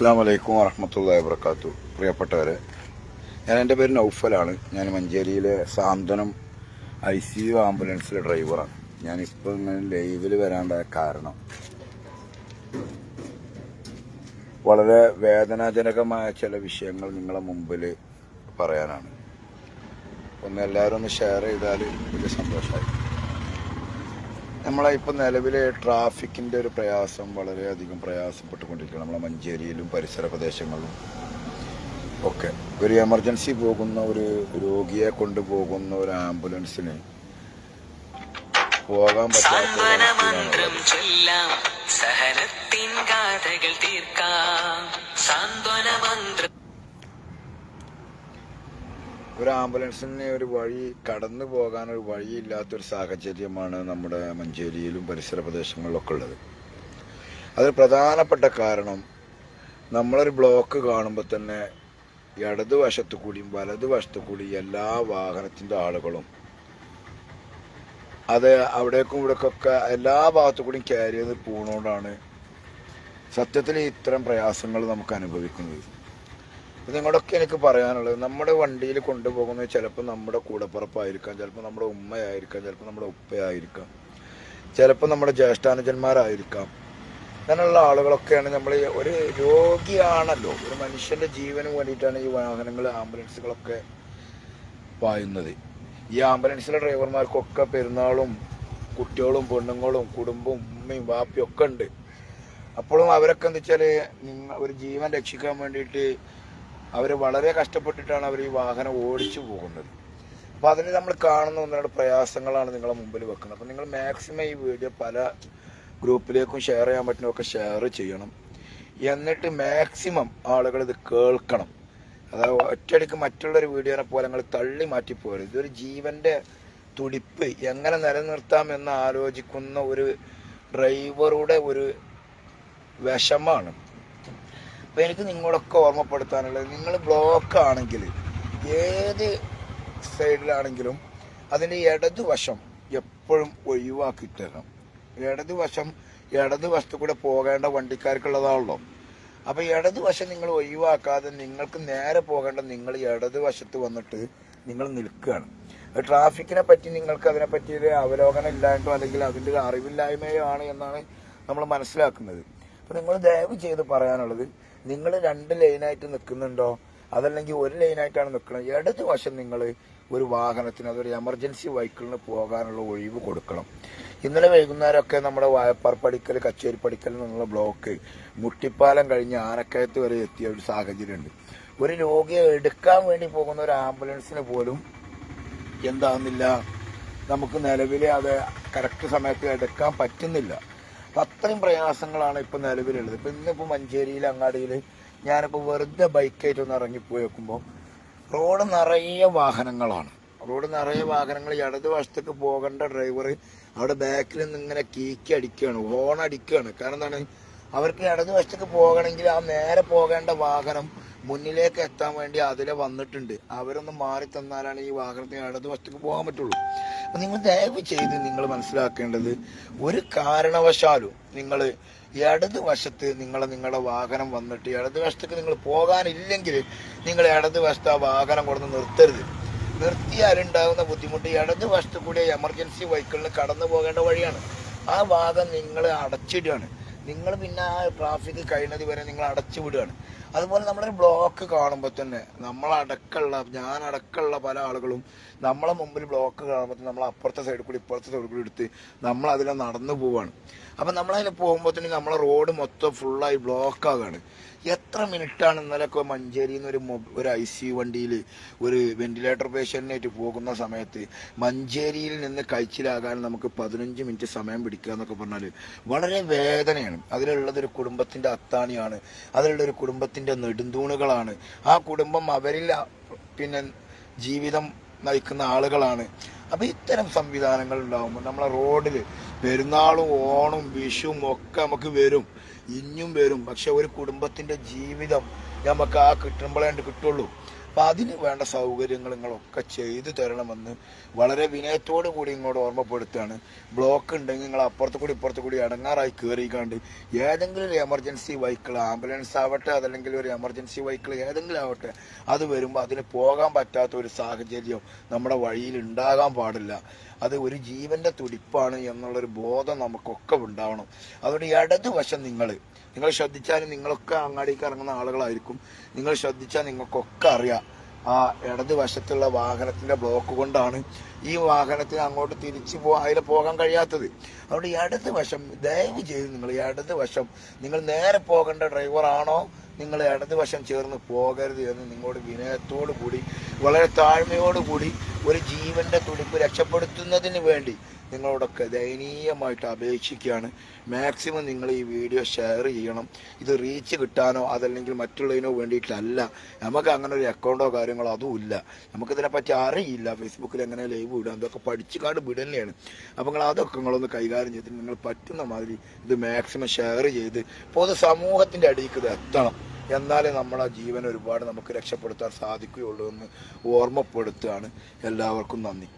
അസ്സാം വലൈക്കും വറഹ്മത്തുള്ളാഹി വബറകാതുഹു. പ്രിയപ്പെട്ടവരെ, എൻ്റെ പേര് നൗഫലാണ്. ഞാൻ മഞ്ചേരിയിലെ സാന്ത്വനം ICU ആംബുലൻസിലെ ഡ്രൈവറാണ്. ഞാനിപ്പോൾ ഇങ്ങനെ ലൈവിൽ വരാണ്ടായ കാരണം വളരെ വേദനാജനകമായ ചില വിഷയങ്ങൾ നിങ്ങളെ മുമ്പിൽ പറയാനാണ്. ഒന്ന് എല്ലാവരും ഒന്ന് ഷെയർ ചെയ്താൽ വലിയ സന്തോഷമായി. നമ്മളെ ഇപ്പം നിലവിലെ ട്രാഫിക്കിൻ്റെ ഒരു പ്രയാസം വളരെയധികം പ്രയാസപ്പെട്ടുകൊണ്ടിരിക്കുകയാണ് നമ്മളെ മഞ്ചേരിയിലും പരിസര പ്രദേശങ്ങളിലും ഒക്കെ. ഒരു എമർജൻസി പോകുന്ന ഒരു രോഗിയെ കൊണ്ടുപോകുന്ന ഒരു ആംബുലൻസിന് പോകാൻ പറ്റാത്ത ഒരു ആംബുലൻസിന് ഒരു വഴി കടന്നു പോകാൻ ഒരു വഴിയില്ലാത്തൊരു സാഹചര്യമാണ് നമ്മുടെ മഞ്ചേരിയിലും പരിസര പ്രദേശങ്ങളിലൊക്കെ ഉള്ളത്. അതിൽ പ്രധാനപ്പെട്ട കാരണം നമ്മളൊരു ബ്ലോക്ക് കാണുമ്പോൾ തന്നെ ഇടതുവശത്തു കൂടിയും വലതുവശത്തു കൂടി എല്ലാ വാഹനത്തിൻ്റെ ആളുകളും അത് അവിടേക്കും ഇവിടേക്കൊക്കെ എല്ലാ ഭാഗത്തു കൂടിയും കയറി ചെയ്ത് പോകുന്നതുകൊണ്ടാണ് സത്യത്തിൽ ഇത്തരം പ്രയാസങ്ങൾ നമുക്ക് അനുഭവിക്കുന്നത്. നിങ്ങളൊക്കെ എനിക്ക് പറയാനുള്ളത്, നമ്മുടെ വണ്ടിയിൽ കൊണ്ടുപോകുന്നത് ചിലപ്പോൾ നമ്മുടെ കൂടപ്പുറപ്പായിരിക്കാം, ചിലപ്പോൾ നമ്മുടെ ഉമ്മയായിരിക്കാം, ചിലപ്പോൾ നമ്മുടെ ഉപ്പയായിരിക്കാം, ചിലപ്പോൾ നമ്മുടെ ജ്യേഷ്ഠാനുജന്മാരായിരിക്കാം. അങ്ങനെയുള്ള ആളുകളൊക്കെയാണ് നമ്മൾ. ഒരു രോഗിയാണല്ലോ, ഒരു മനുഷ്യൻ്റെ ജീവന് വേണ്ടിയിട്ടാണ് ഈ വാഹനങ്ങൾ ആംബുലൻസുകളൊക്കെ പായുന്നത്. ഈ ആംബുലൻസിലെ ഡ്രൈവർമാർക്കൊക്കെ പെരുന്നാളും കുട്ടികളും പെണ്ണുങ്ങളും കുടുംബവും ഉമ്മയും വാപ്പയും ഒക്കെ ഉണ്ട്. അപ്പോഴും അവരൊക്കെ എന്താ വെച്ചാൽ ഒരു ജീവൻ രക്ഷിക്കാൻ വേണ്ടിയിട്ട് അവർ വളരെ കഷ്ടപ്പെട്ടിട്ടാണ് അവർ ഈ വാഹനം ഓടിച്ചു പോകുന്നത്. അപ്പോൾ അതിന് നമ്മൾ കാണുന്ന ഒന്നുകൂടെ പ്രയാസങ്ങളാണ് നിങ്ങളെ മുമ്പിൽ വെക്കുന്നത്. അപ്പോൾ നിങ്ങൾ മാക്സിമം ഈ വീഡിയോ പല ഗ്രൂപ്പിലേക്കും ഷെയർ ചെയ്യാൻ പറ്റുന്നതൊക്കെ ഷെയർ ചെയ്യണം. എന്നിട്ട് മാക്സിമം ആളുകൾ ഇത് കേൾക്കണം. അതായത് ഒറ്റയടിക്ക് മറ്റുള്ളൊരു വീഡിയോനെ പോലെ നിങ്ങൾ തള്ളി മാറ്റിപ്പോരുത്. ഇതൊരു ജീവൻ്റെ തുടിപ്പ് എങ്ങനെ നിലനിർത്താമെന്ന് ആലോചിക്കുന്ന ഒരു ഡ്രൈവറുടെ ഒരു വിഷമാണ്. അപ്പോൾ എനിക്ക് നിങ്ങളൊക്കെ ഓർമ്മപ്പെടുത്താനുള്ളത്, നിങ്ങൾ ബ്ലോക്ക് ആണെങ്കിൽ ഏത് സൈഡിലാണെങ്കിലും അതിൻ്റെ ഇടതുവശം എപ്പോഴും ഒഴിവാക്കി തരണം. ഇടതുവശത്ത് കൂടെ പോകേണ്ട വണ്ടിക്കാർക്കുള്ളതാണല്ലോ. അപ്പോൾ ഇടതുവശം നിങ്ങൾ ഒഴിവാക്കാതെ നിങ്ങൾക്ക് നേരെ പോകേണ്ട നിങ്ങൾ ഇടതുവശത്ത് വന്നിട്ട് നിങ്ങൾ നിൽക്കുകയാണ്. ട്രാഫിക്കിനെ പറ്റി നിങ്ങൾക്ക് അതിനെപ്പറ്റി ഒരു അവലോകനം ഇല്ലായിട്ടോ അല്ലെങ്കിൽ അതിൻ്റെ ഒരു അറിവില്ലായ്മയോ ആണ് എന്നാണ് നമ്മൾ മനസ്സിലാക്കുന്നത്. അപ്പോൾ നിങ്ങൾ ദയവ് ചെയ്ത് പറയാനുള്ളത്, നിങ്ങൾ 2 ലൈനായിട്ട് നിൽക്കുന്നുണ്ടോ അതല്ലെങ്കിൽ ഒരു ലൈനായിട്ടാണ് നിൽക്കുന്നത്, ഇടതുവശം നിങ്ങൾ ഒരു വാഹനത്തിന് അതൊരു എമർജൻസി വെഹിക്കിളിന് പോകാനുള്ള ഒഴിവ് കൊടുക്കണം. ഇന്നലെ വൈകുന്നേരമൊക്കെ നമ്മുടെ വായപ്പാർ പടിക്കൽ കച്ചേരി പടിക്കൽ നിന്നുള്ള ബ്ലോക്ക് മുട്ടിപ്പാലം കഴിഞ്ഞ് ആനക്കയത്ത് വരെ എത്തിയ ഒരു സാഹചര്യമുണ്ട്. ഒരു രോഗിയെ എടുക്കാൻ വേണ്ടി പോകുന്ന ഒരു ആംബുലൻസിന് പോലും എന്താകുന്നില്ല, നമുക്ക് നിലവിൽ അത് കറക്റ്റ് സമയത്ത് എടുക്കാൻ പറ്റുന്നില്ല. അപ്പം അത്രയും പ്രയാസങ്ങളാണ് ഇപ്പം നിലവിലുള്ളത്. ഇപ്പം ഇന്നിപ്പോൾ മഞ്ചേരിയിൽ അങ്ങാടിയിൽ ഞാനിപ്പോൾ വെറുതെ ബൈക്കായിട്ടൊന്ന് ഇറങ്ങിപ്പോയി നോക്കുമ്പോൾ റോഡ് നിറയെ വാഹനങ്ങളാണ്. ഇടതുവശത്തേക്ക് പോകേണ്ട ഡ്രൈവർ അവിടെ ബാക്കിൽ നിന്ന് ഇങ്ങനെ കീക്കി അടിക്കുകയാണ്, ഹോൺ അടിക്കുകയാണ്. കാരണം എന്താണ്, അവർക്ക് ഇടതുവശത്തേക്ക് പോകണമെങ്കിൽ ആ നേരെ പോകേണ്ട വാഹനം മുന്നിലേക്ക് എത്താൻ വേണ്ടി അതിലെ വന്നിട്ടുണ്ട്. അവരൊന്ന് മാറി തന്നാലാണ് ഈ വാഹനത്തിന് ഇടതുവശത്തേക്ക് പോകാൻ പറ്റുള്ളൂ. അപ്പം നിങ്ങൾ ദയവ് ചെയ്ത് നിങ്ങൾ മനസ്സിലാക്കേണ്ടത്, ഒരു കാരണവശാലും നിങ്ങൾ ഇടതുവശത്ത് നിങ്ങളുടെ വാഹനം വന്നിട്ട് ഇടതുവശത്തേക്ക് നിങ്ങൾ പോകാനില്ലെങ്കിൽ നിങ്ങൾ ഇടതുവശത്ത് ആ വാഹനം കൊടുത്ത് നിർത്തരുത്. നിർത്തിയാലുണ്ടാകുന്ന ബുദ്ധിമുട്ട് ഇടതുവശത്ത് കൂടി എമർജൻസി വെഹിക്കിളിന് കടന്നു പോകേണ്ട വഴിയാണ്. ആ ഭാഗം നിങ്ങൾ അടച്ചിടുകയാണ്. നിങ്ങൾ പിന്നെ ആ ട്രാഫിക് കഴിയുന്നത് വരെ നിങ്ങൾ അടച്ചു വിടുകയാണ്. അതുപോലെ നമ്മളൊരു ബ്ലോക്ക് കാണുമ്പോൾ തന്നെ ഞാനടക്കമുള്ള പല ആളുകളും നമ്മളെ മുമ്പിൽ ബ്ലോക്ക് കാണുമ്പോൾ നമ്മൾ അപ്പുറത്തെ സൈഡിൽ കൂടി ഇപ്പുറത്തെ സൈഡിൽ കൂടി എടുത്ത് നമ്മൾ അതിലെ നടന്നു പോവുകയാണ്. അപ്പം നമ്മളതിൽ പോകുമ്പോൾ തന്നെ നമ്മളെ റോഡ് മൊത്തം ഫുള്ളായി ബ്ലോക്കാവുകയാണ്. എത്ര മിനിറ്റാണ് ഇന്നലെയൊക്കെ മഞ്ചേരിയിൽ നിന്ന് ഒരു ICU വണ്ടിയിൽ ഒരു വെന്റിലേറ്റർ പേഷ്യൻറ്റിനായിട്ട് പോകുന്ന സമയത്ത് മഞ്ചേരിയിൽ നിന്ന് കഴിച്ചിലാകാൻ നമുക്ക് 15 മിനിറ്റ് സമയം പിടിക്കുക എന്നൊക്കെ പറഞ്ഞാൽ വളരെ വേദനയാണ്. അതിലുള്ളതൊരു കുടുംബത്തിൻ്റെ അത്താണിയാണ്, അതിലുള്ളൊരു കുടുംബത്തിൻ്റെ നെടുന്തൂണുകളാണ്. ആ കുടുംബം അവരിൽ പിന്നെ ജീവിതം നയിക്കുന്ന ആളുകളാണ്. അപ്പോൾ ഇത്തരം സംവിധാനങ്ങൾ ഉണ്ടാകുമ്പോൾ നമ്മളെ റോഡിൽ പെരുന്നാളും ഓണവും വിഷുവും ഒക്കെ നമുക്ക് വരും, ഇനിയും വരും. പക്ഷെ ഒരു കുടുംബത്തിൻ്റെ ജീവിതം നമുക്ക് ആ കിട്ടുമ്പോഴേ കിട്ടുള്ളൂ. അപ്പം അതിന് വേണ്ട സൗകര്യങ്ങൾ നിങ്ങളൊക്കെ ചെയ്തു തരണമെന്ന് വളരെ വിനയത്തോടു കൂടി ഇങ്ങോട്ട് ഓർമ്മപ്പെടുത്തുകയാണ്. ബ്ലോക്ക് ഉണ്ടെങ്കിൽ നിങ്ങൾ അപ്പുറത്ത് കൂടി ഇപ്പുറത്ത് കൂടി ഇടങ്ങാറായി കയറിക്കാണ്ട് ഏതെങ്കിലും ഒരു എമർജൻസി വെഹിക്കിൾ, ആംബുലൻസ് ആവട്ടെ അതല്ലെങ്കിൽ ഒരു എമർജൻസി വെഹിക്കിൾ ഏതെങ്കിലും ആവട്ടെ, അത് വരുമ്പോൾ അതിന് പോകാൻ പറ്റാത്ത ഒരു സാഹചര്യം നമ്മുടെ വഴിയിൽ ഉണ്ടാകാൻ പാടില്ല. അത് ഒരു ജീവന്റെ തുടിപ്പാണ് എന്നുള്ളൊരു ബോധം നമുക്കൊക്കെ ഉണ്ടാവണം. അതുകൊണ്ട് ഇടതുവശം നിങ്ങൾ ശ്രദ്ധിച്ചാൽ, നിങ്ങളൊക്കെ അങ്ങാടിക്ക് ഇറങ്ങുന്ന ആളുകളായിരിക്കും, നിങ്ങൾ ശ്രദ്ധിച്ചാൽ നിങ്ങൾക്കൊക്കെ അറിയാം ആ ഇടതുവശത്തുള്ള വാഹനത്തിന്റെ ബ്ലോക്ക് കൊണ്ടാണ് ഈ വാഹനത്തിന് അങ്ങോട്ട് തിരിച്ചു അതിൽ പോകാൻ കഴിയാത്തത്. അതുകൊണ്ട് ഇടതുവശം ദയവ് ചെയ്ത് നിങ്ങൾ ഇടതുവശം, നിങ്ങൾ നേരെ പോകേണ്ട ഡ്രൈവറാണോ, നിങ്ങൾ ഇടതുവശം ചേർന്ന് പോകരുത് എന്ന് നിങ്ങളോട് വിനയത്തോടു കൂടി വളരെ താഴ്മയോടുകൂടി ഒരു ജീവന്റെ തുടിപ്പ് രക്ഷപ്പെടുത്തുന്നതിന് വേണ്ടി നിങ്ങളോടൊക്കെ ദയനീയമായിട്ട് അപേക്ഷിക്കുകയാണ്. മാക്സിമം നിങ്ങൾ ഈ വീഡിയോ ഷെയർ ചെയ്യണം. ഇത് റീച്ച് കിട്ടാനോ അതല്ലെങ്കിൽ മറ്റുള്ളതിനോ വേണ്ടിയിട്ടല്ല. നമുക്ക് അങ്ങനെ ഒരു അക്കൗണ്ടോ കാര്യങ്ങളോ അതും ഇല്ല. നമുക്കിതിനെപ്പറ്റി അറിയില്ല. ഫേസ്ബുക്കിൽ എങ്ങനെ ലൈവ് ഇടാം, അതൊക്കെ പഠിച്ചുകാണ്ട് വിടന്നെയാണ്. അപ്പോൾ നിങ്ങൾ അതൊക്കെ നിങ്ങളൊന്ന് കൈകാര്യം ചെയ്തിട്ട് നിങ്ങൾ പറ്റുന്ന മാതിരി ഇത് മാക്സിമം ഷെയർ ചെയ്ത് പൊതു സമൂഹത്തിൻ്റെ അടിയിലേക്ക് ഇത് എത്തണം. എന്നാലേ നമ്മളെ ജീവൻ ഒരുപാട് നമുക്ക് രക്ഷപ്പെടുത്താൻ സാധിക്കുകയുള്ളൂ എന്ന് ഓർമ്മപ്പെടുത്തുകയാണ്. എല്ലാവർക്കും നന്ദി.